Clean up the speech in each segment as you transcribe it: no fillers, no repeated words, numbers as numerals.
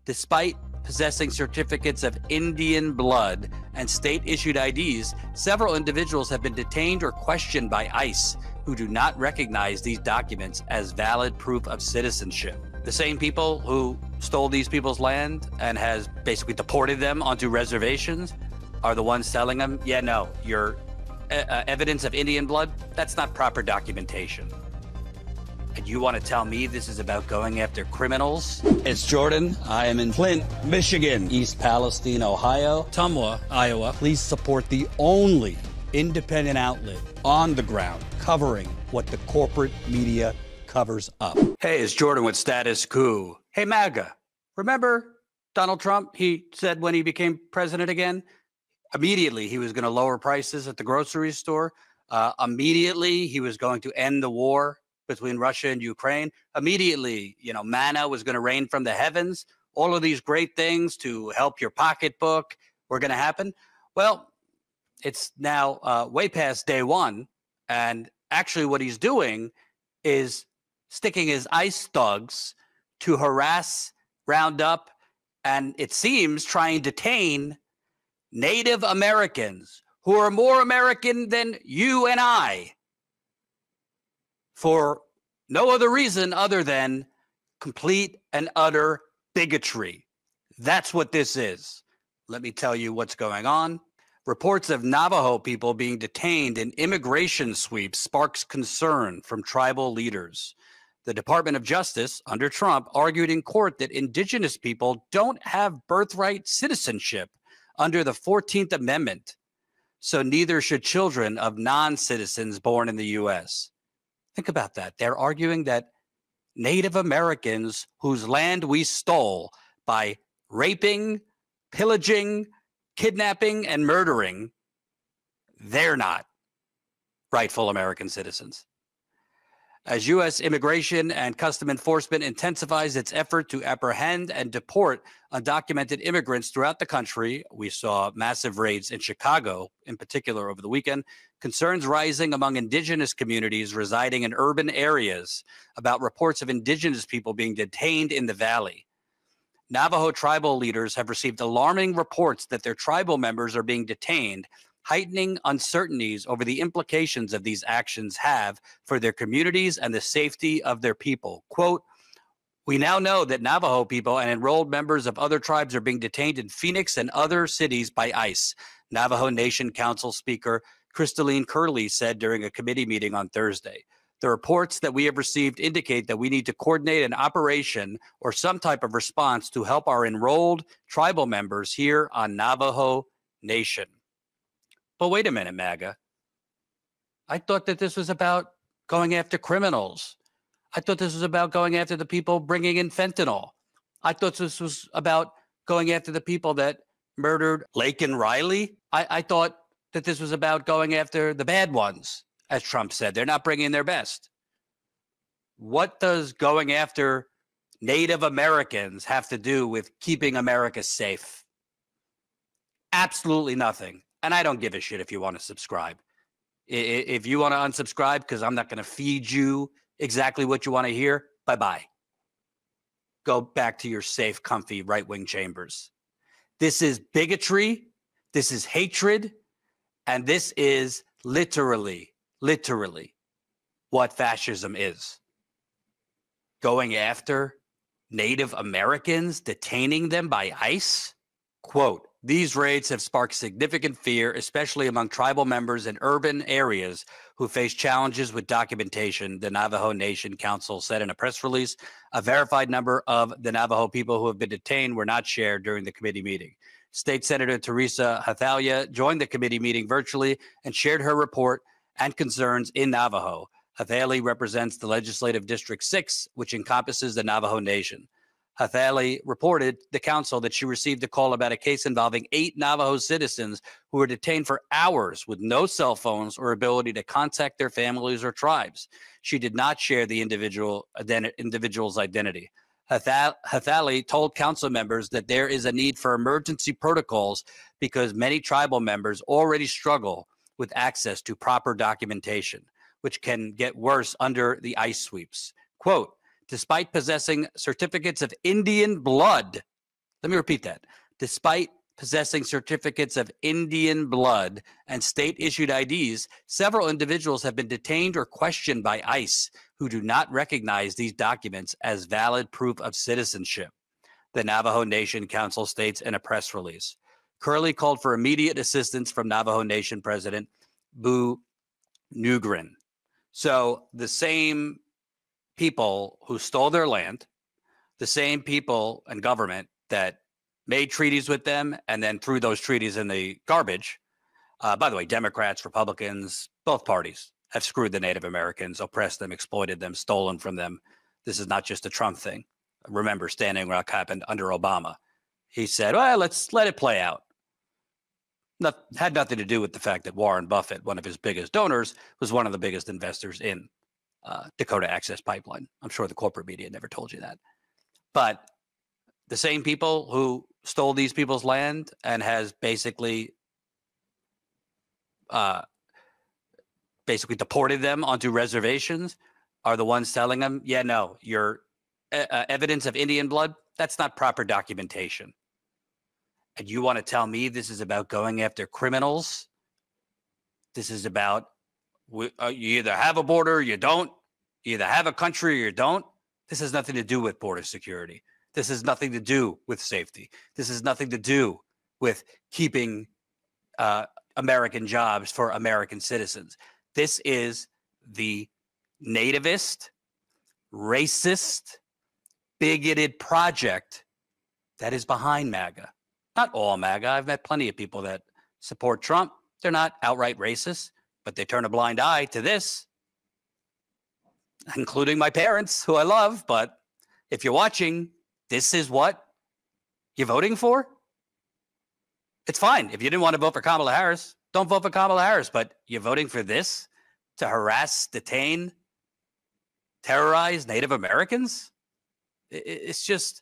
Despite possessing certificates of Indian blood and state-issued IDs, several individuals have been detained or questioned by ICE who do not recognize these documents as valid proof of citizenship. The same people who stole these people's land and has basically deported them onto reservations are the ones telling them, yeah, no, your evidence of Indian blood, that's not proper documentation. And you want to tell me this is about going after criminals? It's Jordan. I am in Flint, Michigan, East Palestine, Ohio, Tumwa, Iowa. Please support the only independent outlet on the ground covering what the corporate media covers up. Hey, it's Jordan with Status Coup. Hey, MAGA, remember Donald Trump? He said when he became president again, immediately he was going to lower prices at the grocery store. Immediately he was going to end the war between Russia and Ukraine. Immediately, manna was going to rain from the heavens. All of these great things to help your pocketbook were going to happen. Well, it's now way past day one. And actually what he's doing is sticking his ICE thugs to harass, round up, and it seems try and detain Native Americans who are more American than you and I, for no other reason other than complete and utter bigotry. That's what this is. Let me tell you what's going on. Reports of Navajo people being detained in immigration sweeps sparks concern from tribal leaders. The Department of Justice under Trump argued in court that indigenous people don't have birthright citizenship under the 14th Amendment, so neither should children of non-citizens born in the U.S. Think about that. They're arguing that Native Americans whose land we stole by raping, pillaging, kidnapping, and murdering, they're not rightful American citizens. As U.S. Immigration and Custom Enforcement intensifies its effort to apprehend and deport undocumented immigrants throughout the country, we saw massive raids in Chicago, in particular over the weekend, concerns rising among indigenous communities residing in urban areas about reports of indigenous people being detained in the valley. Navajo tribal leaders have received alarming reports that their tribal members are being detained, heightening uncertainties over the implications of these actions have for their communities and the safety of their people. Quote, "We now know that Navajo people and enrolled members of other tribes are being detained in Phoenix and other cities by ICE," Navajo Nation Council Speaker Crystalline Curley said during a committee meeting on Thursday. "The reports that we have received indicate that we need to coordinate an operation or some type of response to help our enrolled tribal members here on Navajo Nation." But wait a minute, MAGA. I thought that this was about going after criminals. I thought this was about going after the people bringing in fentanyl. I thought this was about going after the people that murdered Lake and Riley. I thought that this was about going after the bad ones, as Trump said. They're not bringing their best. What does going after Native Americans have to do with keeping America safe? Absolutely nothing. And I don't give a shit if you want to subscribe. If you want to unsubscribe because I'm not going to feed you exactly what you want to hear, bye-bye. Go back to your safe, comfy right-wing chambers. This is bigotry. This is hatred. And this is literally what fascism is. Going after Native Americans, detaining them by ICE? Quote, "These raids have sparked significant fear, especially among tribal members in urban areas who face challenges with documentation," the Navajo Nation Council said in a press release. A verified number of the Navajo people who have been detained were not shared during the committee meeting. State Senator Teresa Hathalia joined the committee meeting virtually and shared her report and concerns in Navajo. Hathalia represents the Legislative District 6, which encompasses the Navajo Nation. Hathalia reported the council that she received a call about a case involving 8 Navajo citizens who were detained for hours with no cell phones or ability to contact their families or tribes. She did not share the individual's identity. Hathalia told council members that there is a need for emergency protocols because many tribal members already struggle with access to proper documentation, which can get worse under the ICE sweeps. Quote, "Despite possessing certificates of Indian blood Let me repeat that. Despite possessing certificates of Indian blood and state-issued IDs, several individuals have been detained or questioned by ICE who do not recognize these documents as valid proof of citizenship, the Navajo Nation Council states in a press release. Curley called for immediate assistance from Navajo Nation President Bu Nugrin. So the same people who stole their land, the same people and government that made treaties with them and then threw those treaties in the garbage. By the way, Democrats, Republicans, both parties have screwed the Native Americans, oppressed them, exploited them, stolen from them. This is not just a Trump thing. Remember, Standing Rock happened under Obama. He said, well, let's let it play out. Had nothing to do with the fact that Warren Buffett, one of his biggest donors, was one of the biggest investors in Dakota Access Pipeline. I'm sure the corporate media never told you that. But the same people who stole these people's land and has basically deported them onto reservations are the ones telling them, yeah, no, your evidence of Indian blood, that's not proper documentation. And you want to tell me this is about going after criminals? This is about you either have a border or you don't. You either have a country or you don't. This has nothing to do with border security. This has nothing to do with safety. This has nothing to do with keeping American jobs for American citizens. This is the nativist, racist, bigoted project that is behind MAGA. Not all MAGA. I've met plenty of people that support Trump. They're not outright racist, but they turn a blind eye to this, including my parents, who I love. But if you're watching, this is what you're voting for? It's fine. If you didn't want to vote for Kamala Harris, don't vote for Kamala Harris. But you're voting for this to harass, detain, terrorize Native Americans? It's just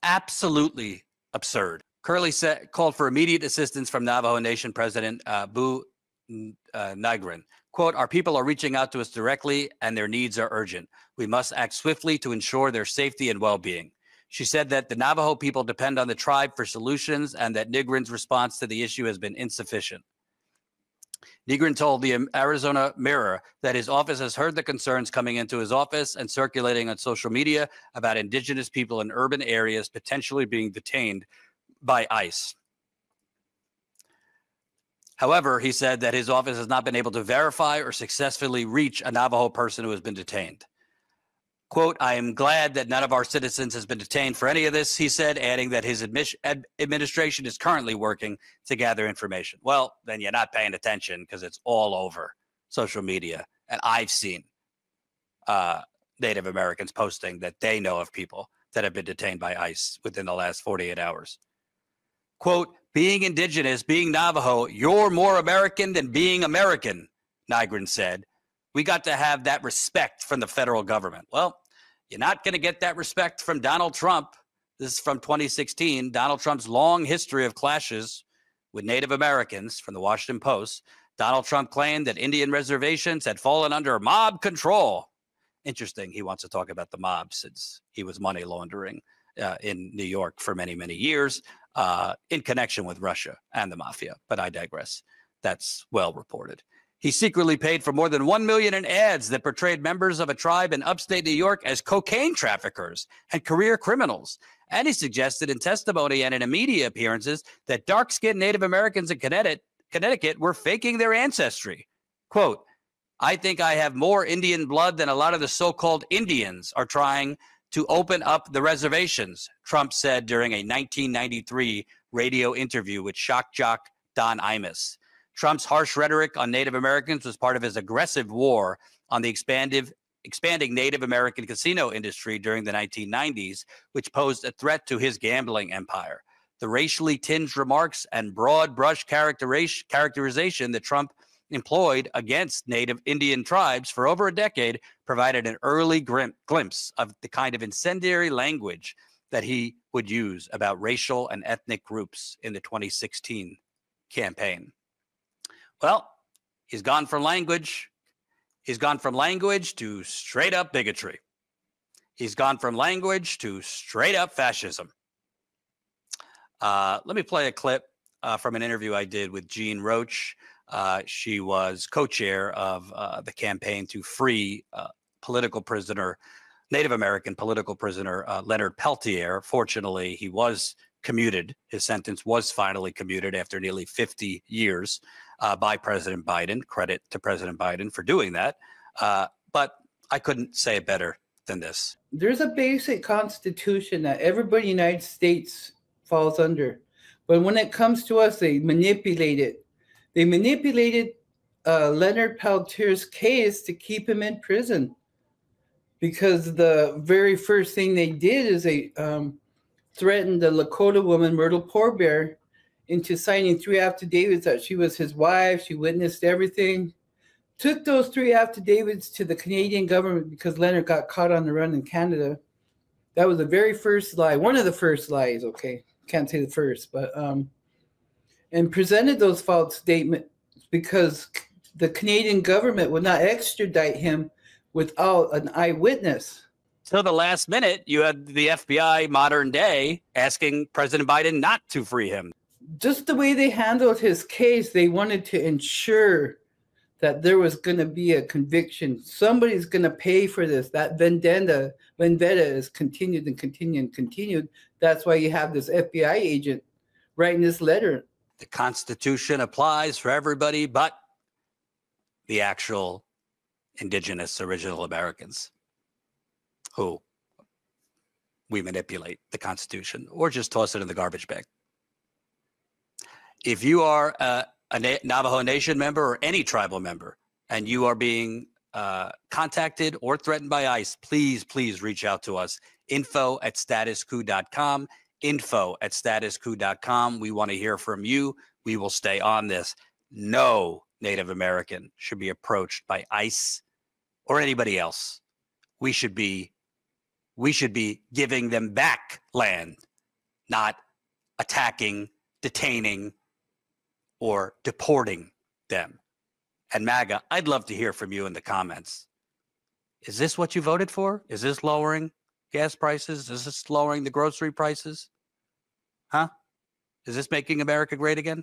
absolutely absurd. Curley called for immediate assistance from Navajo Nation President Bu Nugrin. Quote, our people are reaching out to us directly and their needs are urgent. We must act swiftly to ensure their safety and well-being. She said that the Navajo people depend on the tribe for solutions and that Nugrin's response to the issue has been insufficient. Nugrin told the Arizona Mirror that his office has heard the concerns coming into his office and circulating on social media about indigenous people in urban areas potentially being detained by ICE. However, he said that his office has not been able to verify or successfully reach a Navajo person who has been detained. Quote, I am glad that none of our citizens has been detained for any of this, he said, adding that his administration is currently working to gather information. Well, then you're not paying attention because it's all over social media. And I've seen Native Americans posting that they know of people that have been detained by ICE within the last 48 hours. Quote, being indigenous, being Navajo, you're more American than being American, Nygren said. We got to have that respect from the federal government. Well, you're not going to get that respect from Donald Trump. This is from 2016. Donald Trump's long history of clashes with Native Americans from the Washington Post. Donald Trump claimed that Indian reservations had fallen under mob control. Interesting. He wants to talk about the mob since he was money laundering in New York for many, many years in connection with Russia and the mafia. But I digress. That's well reported. He secretly paid for more than $1 million in ads that portrayed members of a tribe in upstate New York as cocaine traffickers and career criminals. And he suggested in testimony and in media appearances that dark-skinned Native Americans in Connecticut were faking their ancestry. Quote, I think I have more Indian blood than a lot of the so-called Indians are trying to open up the reservations, Trump said during a 1993 radio interview with shock jock Don Imus. Trump's harsh rhetoric on Native Americans was part of his aggressive war on the expanding Native American casino industry during the 1990s, which posed a threat to his gambling empire. The racially tinged remarks and broad brush characterization that Trump employed against Native Indian tribes for over a decade provided an early glimpse of the kind of incendiary language that he would use about racial and ethnic groups in the 2016 campaign. Well, he's gone from language. He's gone from language to straight up bigotry. He's gone from language to straight up fascism. Let me play a clip from an interview I did with Jean Roach. She was co-chair of the campaign to free political prisoner, Native American political prisoner Leonard Peltier. Fortunately, he was commuted. His sentence was finally commuted after nearly 50 years by President Biden. Credit to President Biden for doing that. But I couldn't say it better than this. There's a basic constitution that everybody in the United States falls under. But when it comes to us, they manipulate it. They manipulated Leonard Peltier's case to keep him in prison, because the very first thing they did is they threatened the Lakota woman, Myrtle Poorbear, into signing 3 affidavits that she was his wife, she witnessed everything. Took those 3 affidavits to the Canadian government because Leonard got caught on the run in Canada. That was the very first lie, one of the first lies, okay? Can't say the first, but and presented those false statements because the Canadian government would not extradite him without an eyewitness. So the last minute, you had the FBI modern day asking President Biden not to free him. Just the way they handled his case, they wanted to ensure that there was going to be a conviction. Somebody's going to pay for this. That vendetta is continued and continued and continued. That's why you have this FBI agent writing this letter. The Constitution applies for everybody but the actual indigenous original Americans, who we manipulate the Constitution or just toss it in the garbage bag. If you are a Navajo Nation member or any tribal member and you are being contacted or threatened by ICE, please reach out to us. info@statuscoup.com, info@statuscoup.com. We want to hear from you. We will stay on this. No Native American should be approached by ICE or anybody else. We should be giving them back land, not attacking, detaining, or deporting them. And MAGA, I'd love to hear from you in the comments. Is this what you voted for? Is this lowering gas prices? Is this lowering the grocery prices? Huh? Is this making America great again?